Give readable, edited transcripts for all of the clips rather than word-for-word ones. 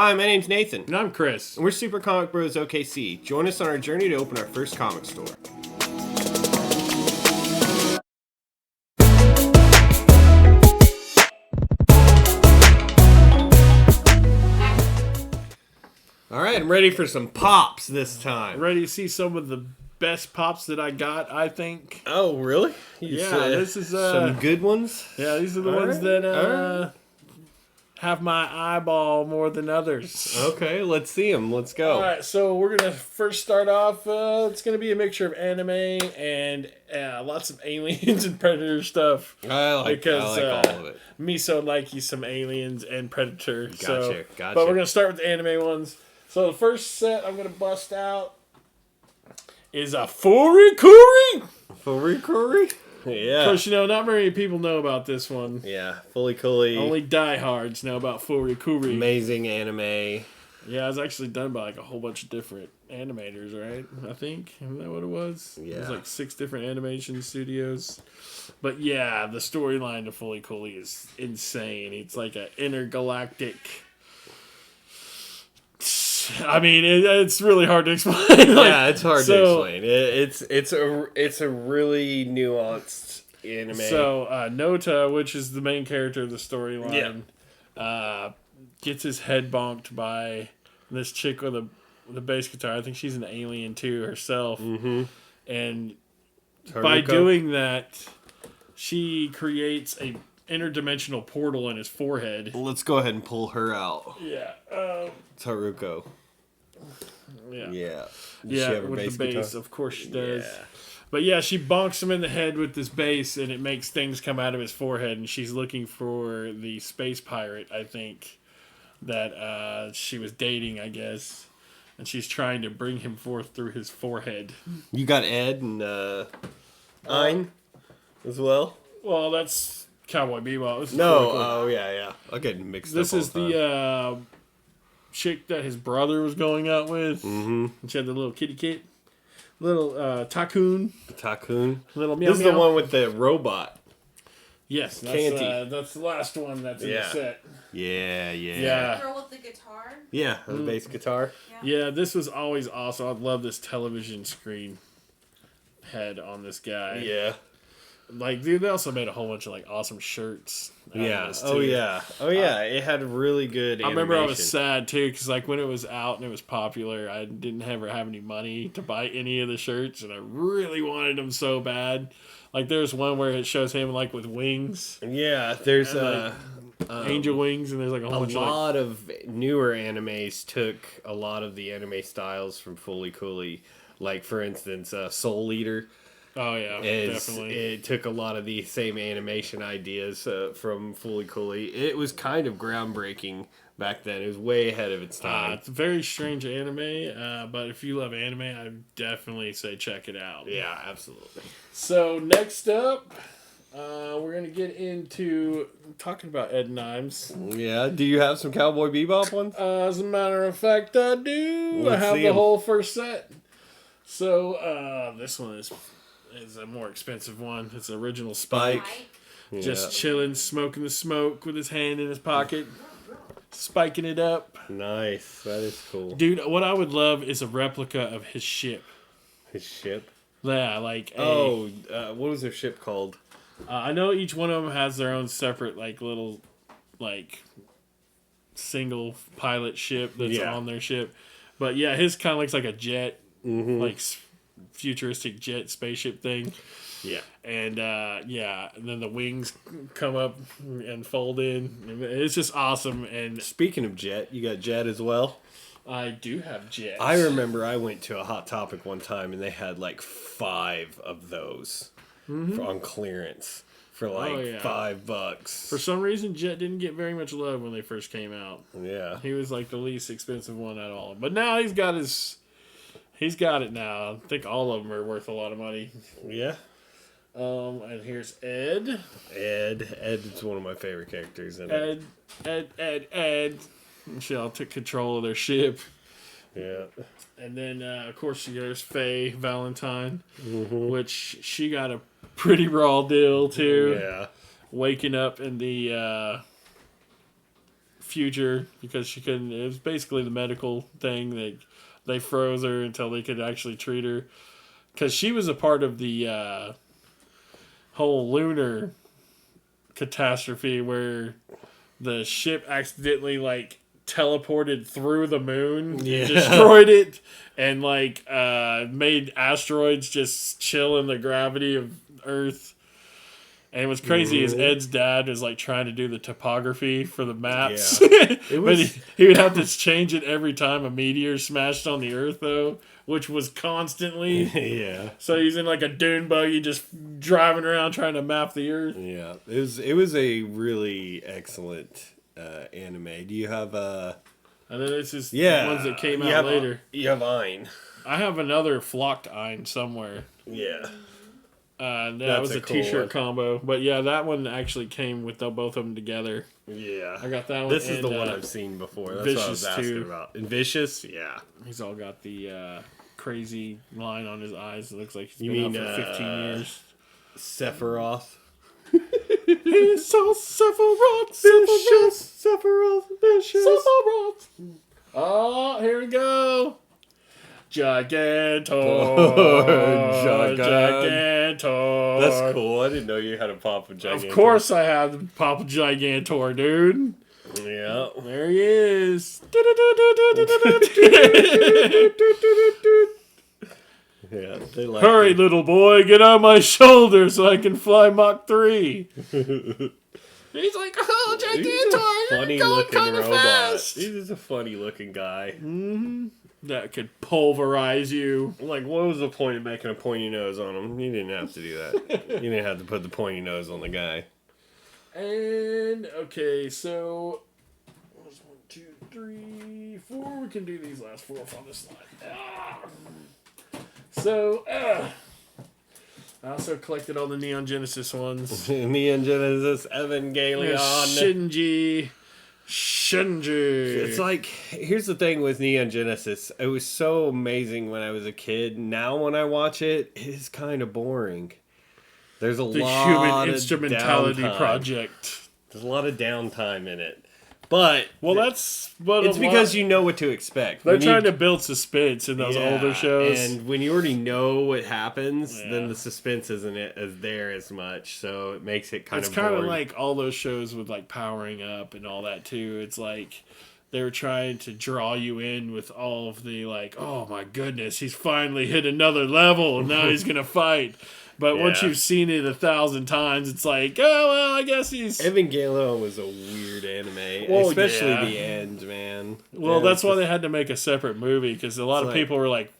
Hi, my name's Nathan. And I'm Chris. And we're Supercomicbros OKC. Join us on our journey to open our first comic store. Alright, I'm ready for some pops this time. Ready to see some of the best pops that I got, I think. Oh, really? This is some good ones? Yeah, these are the ones that have my eyeball more than others. Okay, let's see them. Let's go. Alright, so we're going to first start off. It's going to be a mixture of anime and lots of aliens and Predator stuff. I like all of it. Me so like you some aliens and Predator. Gotcha. But we're going to start with the anime ones. So the first set I'm going to bust out is a Furikuri. Furikuri? Yeah. Of course, not very many people know about this one. Yeah, fully coolly. Only diehards know about Furikuri. Amazing anime. Yeah, it was actually done by a whole bunch of different animators, right? I think. Isn't that what it was? Yeah. It was 6 different animation studios. But yeah, the storyline to Fully Cooley is insane. It's like an intergalactic... I mean, it's really hard to explain. Yeah, it's hard to explain. It's a really nuanced anime. So Nota, which is the main character of the storyline, gets his head bonked by this chick with a bass guitar. I think she's an alien too herself. Mm-hmm. And by doing that, she creates a interdimensional portal in his forehead. Let's go ahead and pull her out. Yeah. Taruko. Yeah. Yeah. Does she have her with the bass, guitar? Of course she does. Yeah. But yeah, she bonks him in the head with this bass, and it makes things come out of his forehead, and she's looking for the space pirate, I think, that she was dating, I guess. And she's trying to bring him forth through his forehead. You got Ed and Ein as well? Well, that's Cowboy Bebop. Yeah. I'll get mixed up. This is the chick that his brother was going out with. Mm-hmm. And she had the little kitty kit. Little Takun. Little meow. This is the one with the robot. Yes, that's the last one that's in the set. Yeah. The girl with the guitar? Yeah, the bass guitar. Yeah, this was always awesome. I love this television screen head on this guy. Yeah. They also made a whole bunch of awesome shirts. Yeah. Oh yeah. It had really good animation. I remember I was sad too because when it was out and it was popular, I didn't ever have any money to buy any of the shirts, and I really wanted them so bad. There's one where it shows him with wings. Yeah. There's angel wings, and there's a whole bunch of... A lot of newer animes took a lot of the anime styles from Fully Cooley. For instance, Soul Eater. Oh, yeah, definitely. It took a lot of the same animation ideas from Fully Cooley. It was kind of groundbreaking back then. It was way ahead of its time. It's a very strange anime, but if you love anime, I definitely say check it out. Yeah, absolutely. So, next up, we're going to get into talking about Ed and Imes. Yeah, do you have some Cowboy Bebop ones? As a matter of fact, I do. I have the whole first set. So, this one is a more expensive one. It's an original Spike. Just chilling, smoking the smoke with his hand in his pocket, spiking it up. Nice. That is cool. Dude, what I would love is a replica of his ship. His ship? Yeah, what was their ship called? I know each one of them has their own separate, little, single pilot ship that's on their ship. But yeah, his kind of looks like a jet, futuristic jet spaceship thing. Yeah. And and then the wings come up and fold in. It's just awesome. And speaking of jet, you got Jet as well? I do have Jet. I remember I went to a Hot Topic one time and they had 5 of those on clearance for $5. For some reason, Jet didn't get very much love when they first came out. Yeah. He was the least expensive one at all. But now he's got it now. I think all of them are worth a lot of money. Yeah. And here's Ed. Ed is one of my favorite characters in it. Ed. She all took control of their ship. Yeah. And then, of course, there's Faye Valentine, which she got a pretty raw deal, too. Yeah. Waking up in the future because she couldn't. It was basically the medical thing. They froze her until they could actually treat her because she was a part of the whole lunar catastrophe where the ship accidentally like teleported through the moon, destroyed it, and like made asteroids just chill in the gravity of Earth. And what's crazy is Ed's dad is like trying to do the topography for the maps. Yeah. But he would have to change it every time a meteor smashed on the Earth, though, which was constantly. Yeah. So he's in like a dune buggy just driving around trying to map the Earth. Yeah. It was a really excellent anime. Do you have And then it's just ones that came out later. You have Ein. I have another flocked Ein somewhere. Yeah. That was a cool t-shirt combo. But yeah, that one actually came with both of them together. Yeah. I got that one. This is the one I've seen before. That's what I was asking about. And Vicious? Yeah. He's all got the crazy line on his eyes. It looks like he's been out for 15 years. Sephiroth? He's so Sephiroth. Vicious. Sephiroth. Vicious. Sephiroth. Oh, here we go. Gigantor. Gigantor. That's cool. I didn't know you had a pop of Gigantor. Of course I have the pop of Gigantor, dude. Yeah. There he is. Yeah, they like Hurry, little boy, get on my shoulder so I can fly Mach 3. He's like, oh, Gigantor, you're going kind of fast. He's just a funny looking guy. Mm-hmm. That could pulverize you. Like, what was the point of making a pointy nose on him? You didn't have to do that. You didn't have to put the pointy nose on the guy. And, okay, so... 1, 2, 3, 4. We can do these last 4 on this slide. So, I also collected all the Neon Genesis ones. Neon Genesis, Evangelion. Shinji. It's like, here's the thing with Neon Genesis. It was so amazing when I was a kid. Now when I watch it, it is kind of boring. There's a lot of Human Instrumentality downtime. Project. There's a lot of downtime in it. But that's what it's because you know what to expect. They're trying to build suspense in those older shows, and when you already know what happens, then the suspense isn't as there as much. So it makes it kind of. It's kind of like all those shows with like Powering Up and all that too. It's like they're trying to draw you in with all of the like, oh my goodness, he's finally hit another level, and now he's gonna fight. But once you've seen it 1,000 times, it's like, oh, well, I guess he's... Evangelion was a weird anime, especially the end, man. Well, that's why they had to make a separate movie, because a lot of people were like,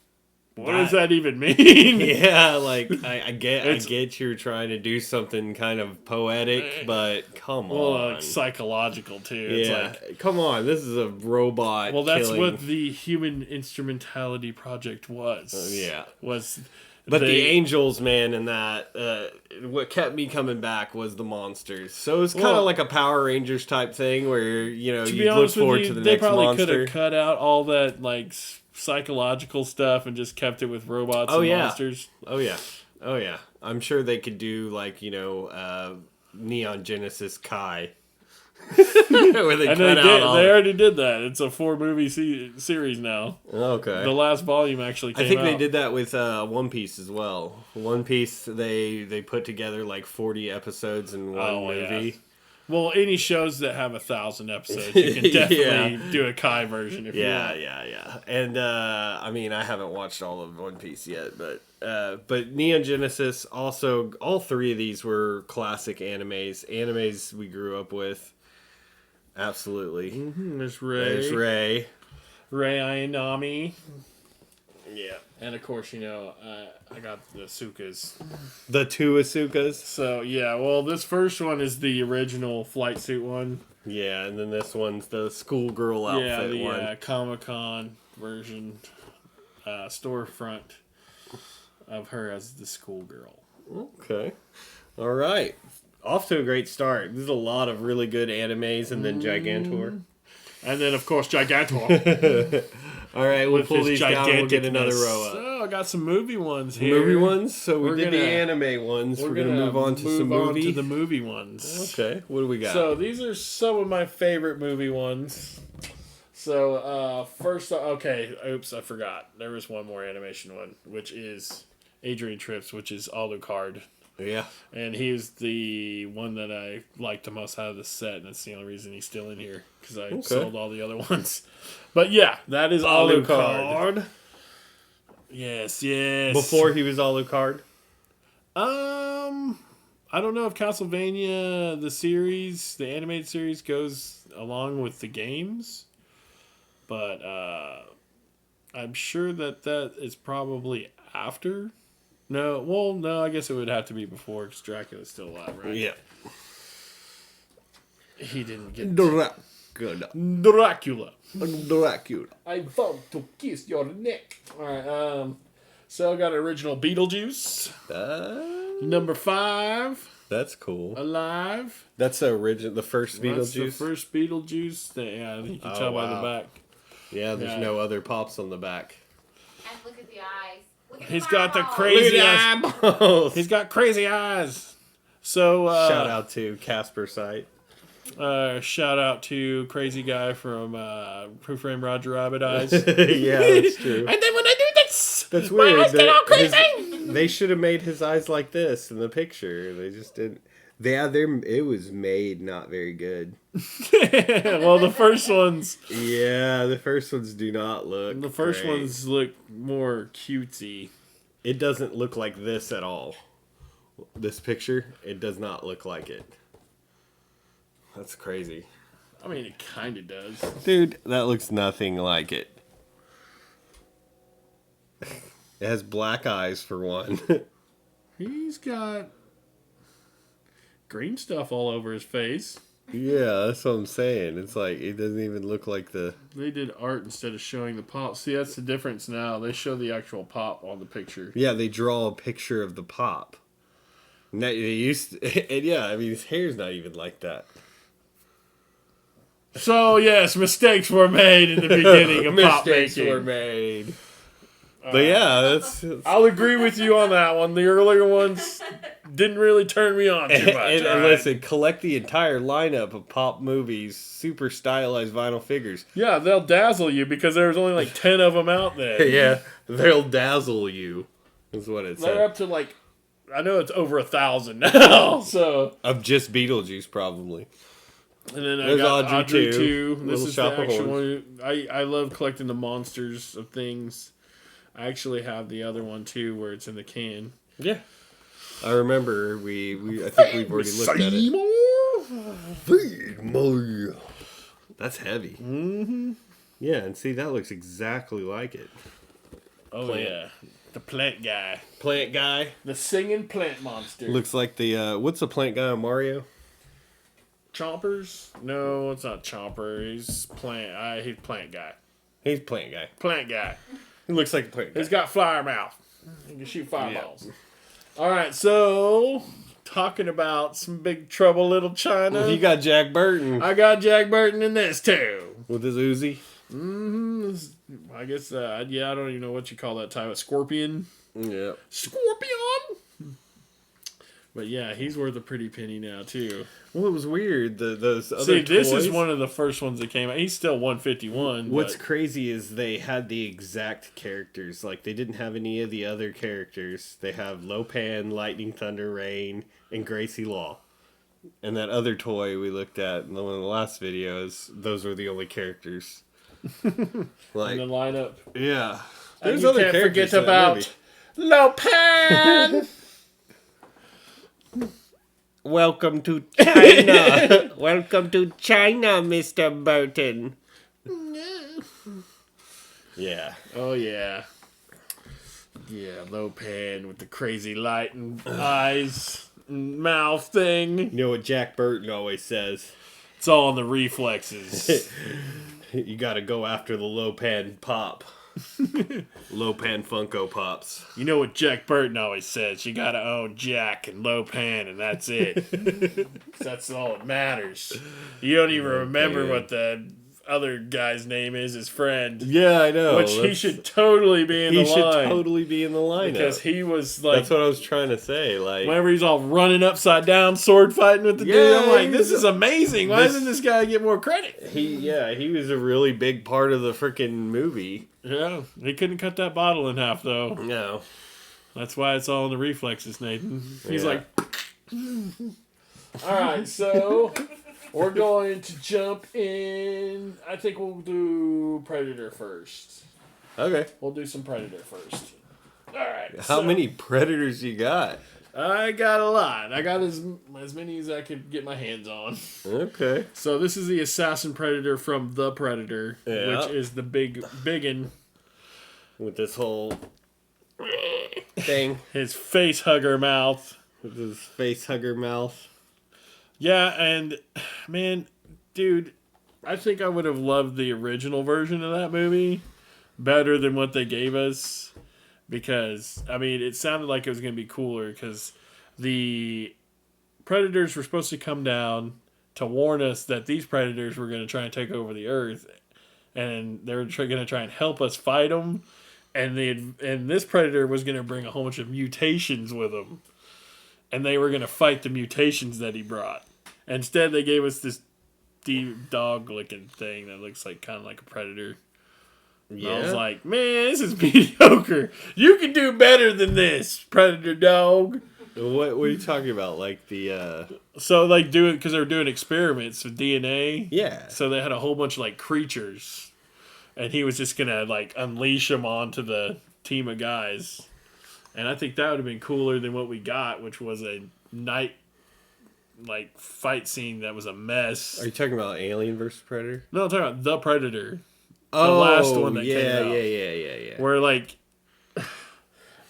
what does that even mean? Yeah, like, I get you're trying to do something kind of poetic, but come on. Well, psychological, too. It's like, come on, this is a robot Well, that's what the Human Instrumentality Project was. But the angels, man, and that, what kept me coming back was the monsters. So it's kind of like a Power Rangers type thing where, you know, you look forward to the next monster. They probably could have cut out all that, like, psychological stuff and just kept it with robots and monsters. Oh, yeah. I'm sure they could do, like, you know, Neon Genesis Kai. Where they already did that. It's a 4-movie series now. Okay. The last volume actually came out. I think they did that with One Piece as well. One Piece, they put together like 40 episodes in one movie. Yeah. Well, any shows that have 1,000 episodes, you can definitely do a Kai version if you want. Yeah. And I mean, I haven't watched all of One Piece yet, but Neon Genesis also, all 3 of these were classic animes we grew up with. Absolutely. Mm-hmm. There's Ray Ayanami. Yeah. And of course, you know, I got the Asukas. The 2 Asukas? So, yeah, well, this first one is the original flight suit one. Yeah, and then this one's the schoolgirl outfit one. Yeah, the Comic-Con version, storefront of her as the schoolgirl. Okay. All right. Off to a great start. There's a lot of really good animes, and then Gigantor. And then, of course, Gigantor. All right, we'll pull these down. We'll get another giganticness. row up. So I got some movie ones here. Movie ones. So we We're did the gonna- anime ones. We're gonna move on to some move on movie. to the movie ones. Okay, what do we got? So these are some of my favorite movie ones. So first, okay, oops, I forgot. There was one more animation one, which is Adrian Trips, which is Alucard. Yeah. And he was the one that I liked the most out of the set, and that's the only reason he's still in here, because I sold all the other ones. But yeah, that is Alucard. Yes. Before he was Alucard? I don't know if Castlevania, the series, the animated series, goes along with the games, but I'm sure that is probably after. No, I guess it would have to be before, because Dracula's still alive, right? Yeah. He didn't get... Dracula. I want to kiss your neck. Alright, so I got original Beetlejuice. Number 5. That's cool. Alive. That's the first Beetlejuice? That's the first Beetlejuice. You can tell by the back. Yeah, there's no other pops on the back. And look at the eyes. He's got the crazy eyes. He's got crazy eyes. So shout out to Casper Sight. Shout out to crazy guy from Who Framed Roger Rabbit eyes. Yeah, that's true. And then when I do this, that's weird. My eyes get all crazy. They should have made his eyes like this in the picture. They just didn't. It was made not very good. Well, the first ones. Yeah, the first ones do not look. The first great. ones look more cutesy. It doesn't look like this at all. This picture, it does not look like it. That's crazy. I mean, it kind of does. Dude, that looks nothing like it. It has black eyes for one. He's got green stuff all over his face. Yeah, that's what I'm saying. It's like, it doesn't even look like the... They did art instead of showing the pop. See, that's the difference now. They show the actual pop on the picture. Yeah, they draw a picture of the pop. And they used to, and yeah, I mean, his hair's not even like that. So, yes, mistakes were made in the beginning of pop making. Mistakes were made. But yeah, that's... I'll agree with you on that one. The earlier ones didn't really turn me on too much. And listen, collect the entire lineup of pop movies, super stylized vinyl figures. Yeah, they'll dazzle you because there's only like 10 of them out there. Yeah, they'll dazzle you, is what it They're said. up to like, I know it's over 1,000 now, so. Of just Beetlejuice, probably. And then There's I got Audrey 2. This Little is Shop the of actual Horrors. one. I love collecting the monsters of things. I actually have the other one too, where it's in the can. Yeah. I remember I think we've already looked at it. That's heavy. Mm-hmm. Yeah, and see, that looks exactly like it. Oh, Plant. yeah. The plant guy. Plant guy. The singing plant monster. Looks like the, what's the plant guy on Mario? Chompers? No, it's not Chomper. He's plant. He's plant guy. He's plant guy. Plant guy. He looks like a plant guy. He's got flyer mouth. He can shoot fireballs. Yeah. All right, so talking about some Big Trouble Little China. You got Jack Burton. I got Jack Burton in this too. With his Uzi. Mm-hmm. I guess, I don't even know what you call that type. A scorpion? Yeah. Scorpion! But yeah, he's worth a pretty penny now too. Well, it was weird. Those other See, this toys, is one of the first ones that came out. He's still 151. What's crazy is they had the exact characters. Like, they didn't have any of the other characters. They have Lopan, Lightning, Thunder, Rain, and Gracie Law. And that other toy we looked at in one of the last videos, those were the only characters. Like, in the lineup. Yeah. There's other can't characters forget about Lopan! Welcome to China. Welcome to China, Mr. Burton. Yeah. Oh, yeah. Yeah, Lopan with the crazy light and eyes and mouth thing. You know what Jack Burton always says? It's all in the reflexes. You gotta go after the Lopan pop. Lopan Funko Pops. You know what Jack Burton always says? You gotta own Jack and Lopan, and that's it. That's all that matters. You don't even remember what the other guy's name is, his friend. Yeah, I know. Which he should totally be in the line. He should totally be in the lineup. Because he was like... That's what I was trying to say. Like, whenever he's all running upside down, sword fighting with the dude, I'm like, this is amazing. Why doesn't this guy get more credit? He was a really big part of the freaking movie. Yeah, he couldn't cut that bottle in half, though. No. That's why it's all in the reflexes, Nathan. He's like... All right, so... We're going to jump in. I think we'll do Predator first. Okay. We'll do some Predator first. All right. How many Predators you got? I got a lot. I got as many as I could get my hands on. Okay. So this is the Assassin Predator from The Predator, which is the biggin. With this whole thing. His face hugger mouth. With his face hugger mouth. Yeah, and, man, dude, I think I would have loved the original version of that movie better than what they gave us. Because, I mean, it sounded like it was going to be cooler because the Predators were supposed to come down to warn us that these Predators were going to try and take over the Earth. And they were going to try and help us fight them. And this Predator was going to bring a whole bunch of mutations with him. And they were going to fight the mutations that he brought. Instead, they gave us this deep dog-looking thing that looks like kind of like a predator. Yeah. I was like, man, this is mediocre. You can do better than this, predator dog. What are you talking about? Like the... So, like, because they were doing experiments with DNA. Yeah. So they had a whole bunch of, like, creatures. And he was just going to, like, unleash them onto the team of guys. And I think that would have been cooler than what we got, which was a night, like, fight scene that was a mess. Are you talking about Alien vs. Predator? No, I'm talking about The Predator. The last one that came out. Yeah. Where, like,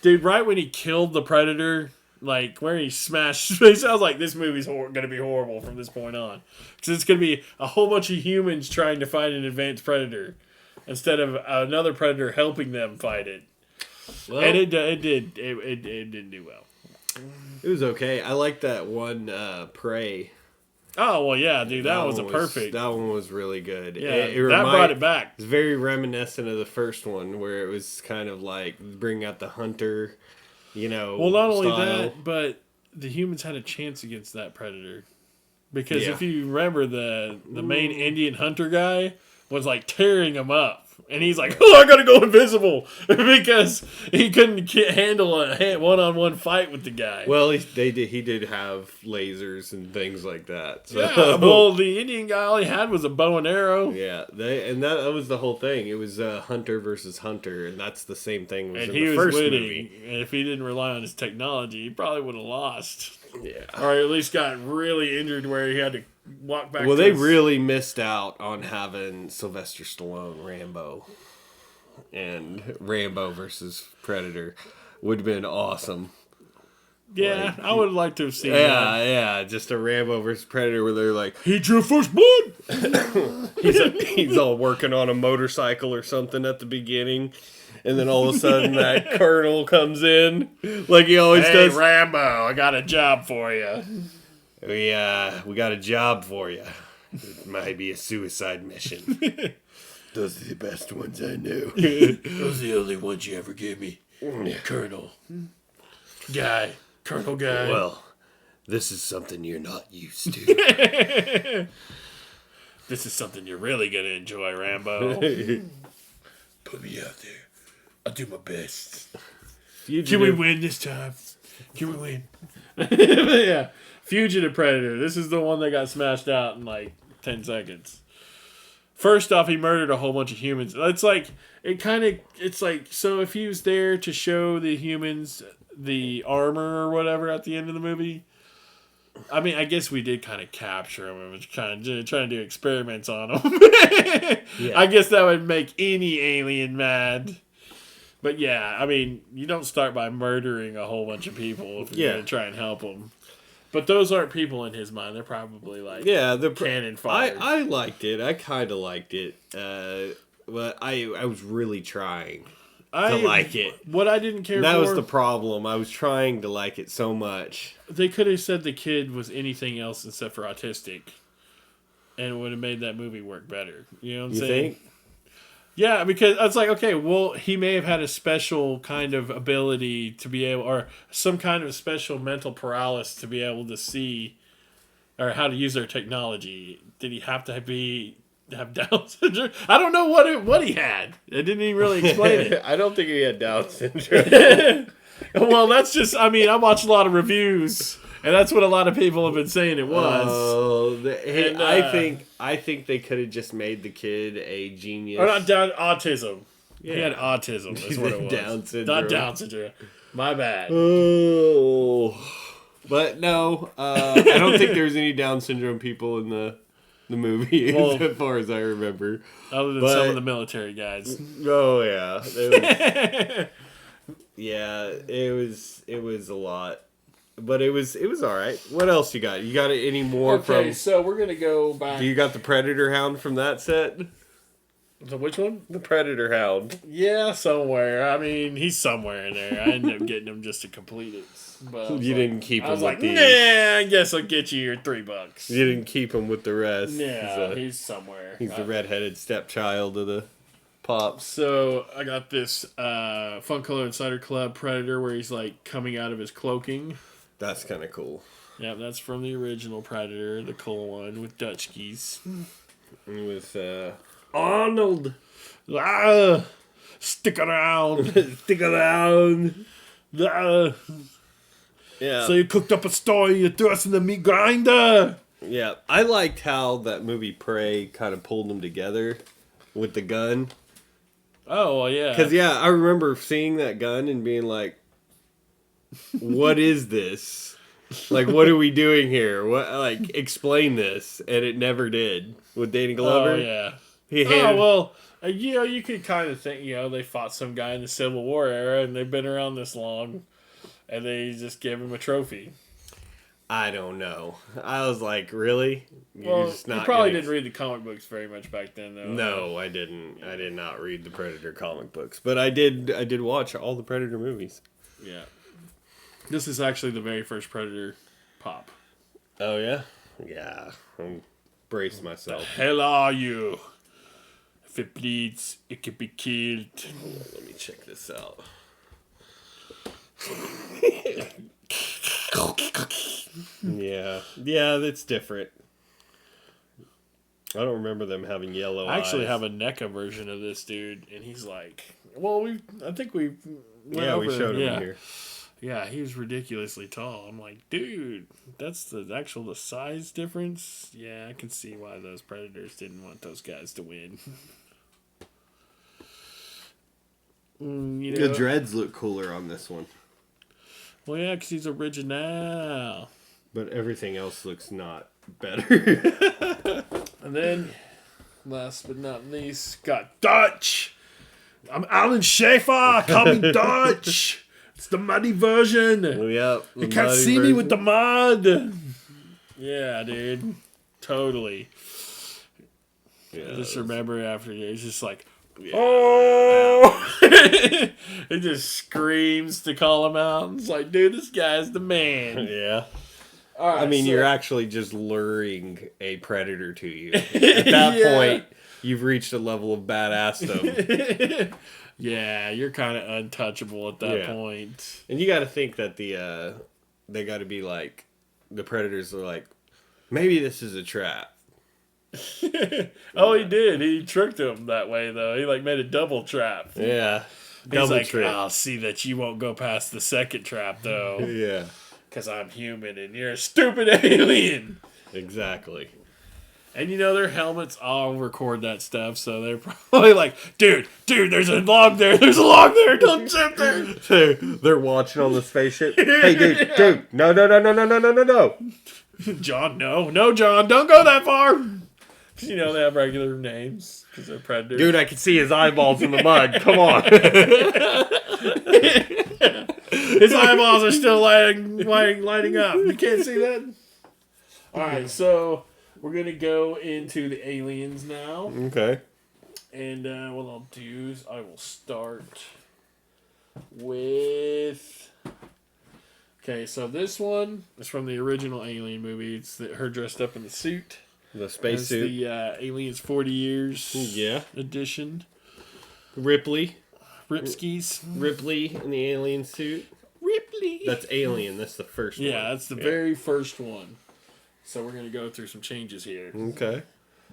dude, right when he killed the Predator, like, where he smashed, it sounds like this movie's going to be horrible from this point on. Because it's going to be a whole bunch of humans trying to fight an advanced Predator instead of another Predator helping them fight it. Well, and it didn't do well. It was okay. I like that one Prey. Oh well, yeah, dude, that was perfect. That one was really good. Yeah, that brought it back. It's very reminiscent of the first one, where it was kind of like bring out the hunter, Well, not only that, but the humans had a chance against that predator, because if you remember, the main Indian hunter guy was like tearing him up. And he's like, oh, I gotta go invisible because he couldn't handle a one-on-one fight with the guy. Well, he did have lasers and things like that. So. Yeah, well, the Indian guy, all he had was a bow and arrow. Yeah, that was the whole thing. It was hunter versus hunter, and that's the same thing was in the first winning, movie. And if he didn't rely on his technology, he probably would have lost. Yeah. Or at least got really injured where he had to walk back. Well, they really missed out on having Sylvester Stallone Rambo. And Rambo versus Predator would have been awesome. Yeah, I would like to have seen that. Yeah, just a Rambo versus Predator where they're like, he drew first blood! he's all working on a motorcycle or something at the beginning. And then all of a sudden that colonel comes in like he always does. Hey, Rambo, I got a job for you. We got a job for you. It might be a suicide mission. Those are the best ones I know. Those are the only ones you ever gave me. Colonel. Colonel guy. Well, this is something you're not used to. This is something you're really going to enjoy, Rambo. Put me out there. I'll do my best. Can we win this time? Can we win? Yeah. Fugitive Predator. This is the one that got smashed out in like 10 seconds. First off, he murdered a whole bunch of humans. It's like, so if he was there to show the humans the armor or whatever at the end of the movie, I mean, I guess we did kind of capture him and was trying to do experiments on him. Yeah. I guess that would make any alien mad. But yeah, I mean, you don't start by murdering a whole bunch of people if you're going to try and help them. But those aren't people in his mind. They're probably like cannon fire. I liked it. I kind of liked it. But I was really trying to like it. What I didn't care that for... That was the problem. I was trying to like it so much. They could have said the kid was anything else except for autistic. and it would have made that movie work better. You know what I'm You saying? think? Yeah, because it's like, okay, well, he may have had a special kind of ability to be able, or some kind of special mental paralysis to be able to see, or how to use their technology. Did he have to have Down syndrome? I don't know what he had. It didn't even really explain it. I don't think he had Down syndrome. Well, that's just, I mean, I watched a lot of reviews, and that's what a lot of people have been saying it was. Oh, And, I think they could have just made the kid a genius. Or not autism. Yeah. He had autism, is what it was. Down syndrome. Not Down syndrome. My bad. Oh, but no, I don't think there's any Down syndrome people in the movie, Well, as far as I remember. Other than some of the military guys. Oh yeah, yeah, it was a lot, but it was all right. What else you got? You got any more from? So we're gonna go back. Do you got the Predator Hound from that set? So which one? The Predator Hound. Yeah, somewhere. I mean, he's somewhere in there. I ended up getting him just to complete it. But You didn't keep him I was with like, these. nah, I guess I'll get you your $3. You didn't keep him with the rest. Yeah, he's somewhere. He's the redheaded stepchild of the pops. So I got this Fun Color Insider Club Predator where he's like coming out of his cloaking. That's kind of cool. Yeah, that's from the original Predator, the cool one with Dutch keys. With Arnold. Stick around. Stick around. Ah. Yeah. So you cooked up a story, you threw us in the meat grinder. Yeah. I liked how that movie Prey kind of pulled them together with the gun. Oh, well, yeah. Because, yeah, I remember seeing that gun and being like, what is this? Like, what are we doing here? What, like, explain this. And it never did. With Danny Glover. Oh, yeah. He handed, You know, you could kind of think, you know, they fought some guy in the Civil War era and they've been around this long. And they just gave him a trophy. I don't know. I was like, really? You probably didn't read the comic books very much back then, though. No, I didn't. I did not read the Predator comic books, but I did watch all the Predator movies. Yeah. This is actually the very first Predator pop. Oh yeah, yeah. Brace myself. The hell are you? If it bleeds, it can be killed. Let me check this out. Yeah, that's different. I don't remember them having yellow eyes. I actually have a NECA version of this dude, and he's like, well, I think we showed him here. Yeah, he was ridiculously tall. I'm like, dude, that's the size difference. Yeah, I can see why those Predators didn't want those guys to win. The dreads look cooler on this one. Well, yeah, because he's original. But everything else looks not better. And then, last but not least, got Dutch. I'm Alan Schaefer. Call me Dutch. It's the muddy version. Yep. You can't see me with the mud. Yeah, dude. Totally. Yeah, I just remember after it's just like, yeah. oh! It just screams to call him out. It's like, dude, this guy's the man. Yeah. All right, I mean, so, you're actually just luring a predator to you. At that point, you've reached a level of badassdom. Yeah, you're kind of untouchable at that point. And you got to think that they got to be like, the predators are like, maybe this is a trap. Oh, he did. He tricked him that way, though. He like made a double trap. Yeah. He's like, I'll see that you won't go past the second trap, though. Yeah. Because I'm human and you're a stupid alien. Exactly. And you know, their helmets all record that stuff, so they're probably like, dude, there's a log there. There's a log there. Don't jump there. They're watching on the spaceship. Hey, dude. No. John, no, John, don't go that far. You know, they have regular names because they're predators. Dude, I can see his eyeballs in the mud. Come on. His eyeballs are still lighting up. You can't see that? All right, so we're going to go into the aliens now. Okay. And what I'll do is I will start with... Okay, so this one is from the original Alien movie. It's her dressed up in the suit. The As spacesuit. the Aliens 40 Years Yeah. edition. Ripley. Ripskis. Ripley in the alien suit. Ripley. That's Alien. That's the first one. Yeah, that's the very first one. So we're going to go through some changes here. Okay.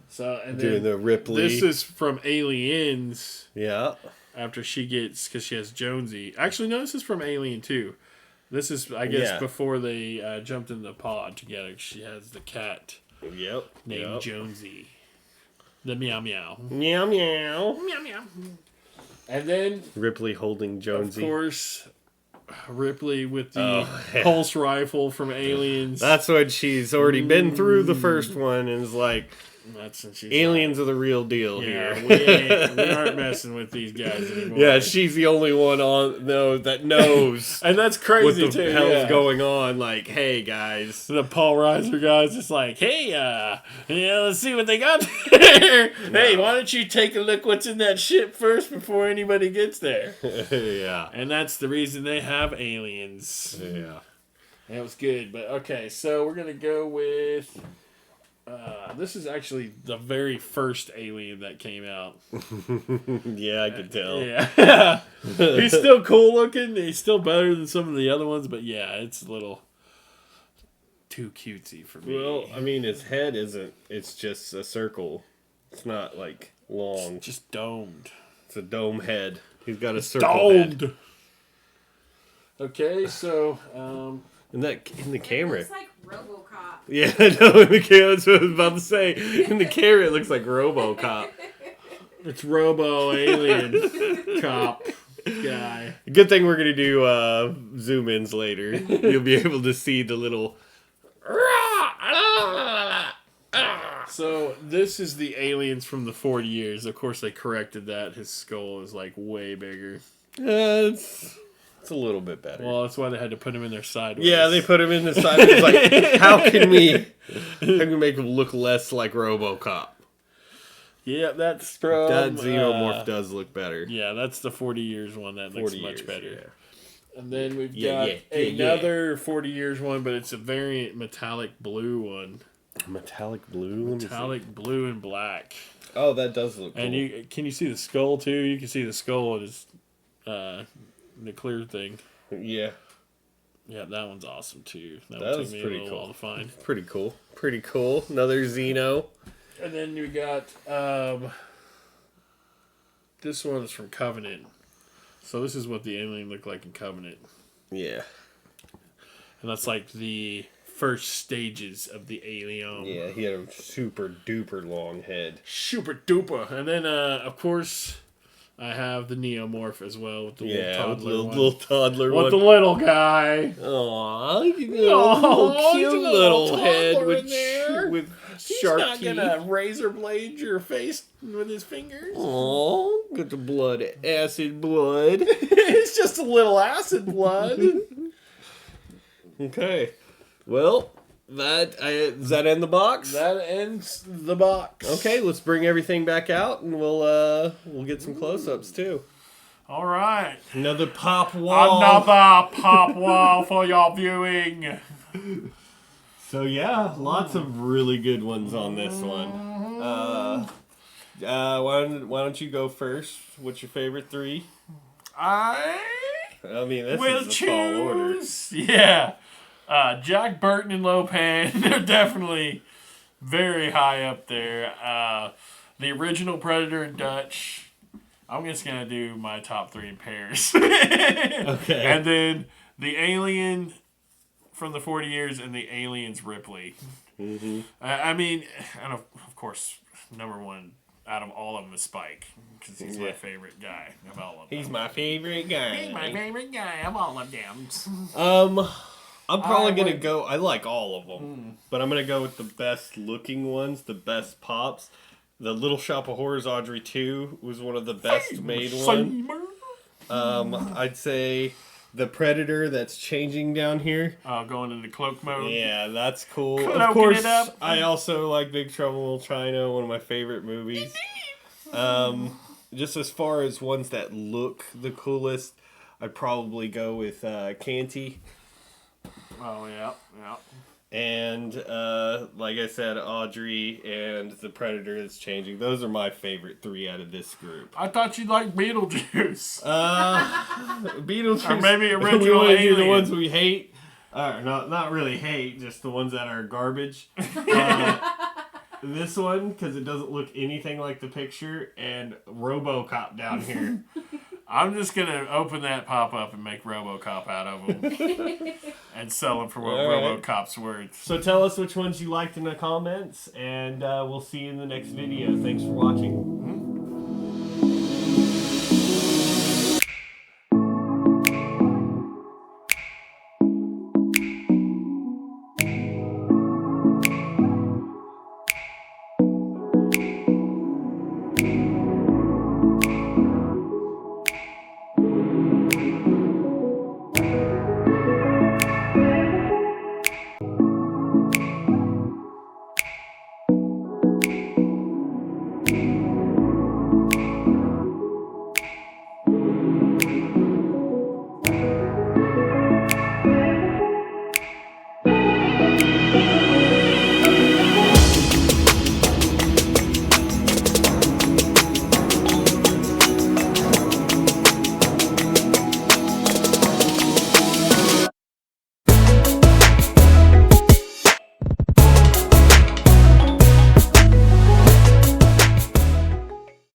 So and Doing then the Ripley. this is from Aliens Yeah. after she gets, because she has Jonesy. Actually, no, this is from Alien 2. This is, I guess, before they jumped in the pod together. She has the cat Yep. named Jonesy. The meow meow. Meow meow. Meow meow. And then, Ripley holding Jonesy. of course, Ripley with the pulse rifle from Aliens. That's when she's already been through the first one and is like, That's when she's aliens are the real deal yeah, here. we aren't messing with these guys anymore. Yeah, she's the only one that knows And that's crazy, what the too. hell's yeah. going on. Like, hey, guys. The Paul Reiser guy's just like, hey, let's see what they got there. Hey, why don't you take a look what's in that ship first before anybody gets there? Yeah. And that's the reason they have aliens. Yeah. That was good. But okay, so we're going to go with... this is actually the very first alien that came out. Yeah, I could tell. Yeah. He's still cool looking. He's still better than some of the other ones. But yeah, it's a little too cutesy for me. Well, I mean, his head isn't. It's just a circle. It's not, like, long. Just domed. It's a dome head. He's got a circle head. Domed! Okay, so... In the It camera. looks like RoboCop. Yeah, no, in the camera, that's what I was about to say. In the camera, it looks like RoboCop. it's Robo-Alien Cop guy. Good thing we're going to do zoom-ins later. You'll be able to see the little... So, this is the aliens from the 40 years. Of course, they corrected that. His skull is, like, way bigger. It's a little bit better. Well, that's why they had to put him in there sideways. Yeah, they put him in the side. It's like, how can we make him look less like RoboCop? Yeah, that's from... That Xenomorph does look better. Yeah, that's the 40 years one. That looks 40 much years, better. yeah. And then we've Yeah, got yeah, yeah, another 40 years one, but it's a variant metallic blue one. Metallic blue? Let me see. Metallic blue and black. Oh, that does look cool. And can you see the skull too? You can see the skull is the clear thing. Yeah. Yeah, that one's awesome too. That That one was took me pretty a little cool. while to find. Pretty cool. Pretty cool. Another Xeno. And then we got this one is from Covenant. So this is what the alien looked like in Covenant. Yeah. And that's like the first stages of the alien. Yeah, he had a super duper long head. Super duper. And then of course I have the Neomorph as well with the little toddler one. little toddler With one. the little guy. Aww, little cute he's a little head toddler with in there. with He's sharp not teeth. gonna razor blade your face with his fingers. Aww, got the blood, acid blood. It's just a little acid blood. Okay, well, does that end the box? That ends the box. Okay, let's bring everything back out, and we'll get some close-ups too. All right. Another pop wall. Another pop wall for your viewing. So yeah, lots of really good ones on this one. Why don't you go first? What's your favorite three? I mean, this will is a tall order. choose. Yeah. Jack Burton and Lopan, they're definitely very high up there. The original Predator and Dutch. I'm just going to do my top three in pairs. Okay. And then the Alien from the 40 years and the Aliens Ripley. Mm-hmm. I mean, and of course, number one out of all of them is Spike. Because he's my favorite guy of all of them. He's my favorite guy. He's my favorite guy of all of them. I'm probably going to go... I like all of them. But I'm going to go with the best looking ones, the best pops. The Little Shop of Horrors Audrey 2 was one of the best made ones. I'd say the Predator that's changing down here. Going into cloak mode. Yeah, that's cool. Cloaking Of course, it up. I also like Big Trouble in Little China, one of my favorite movies. Just as far as ones that look the coolest, I'd probably go with Canty. Oh, yeah. and like I said, Audrey and the Predator that's changing. Those are my favorite 3 out of this group. I thought you'd like Beetlejuice. Beetlejuice. Or maybe we original want to do the Alien. ones we hate. Not really hate, just the ones that are garbage. This one, because it doesn't look anything like the picture, and RoboCop down here. I'm just going to open that pop-up and make RoboCop out of them. And sell them for what RoboCop's worth. So tell us which ones you liked in the comments, and we'll see you in the next video. Thanks for watching.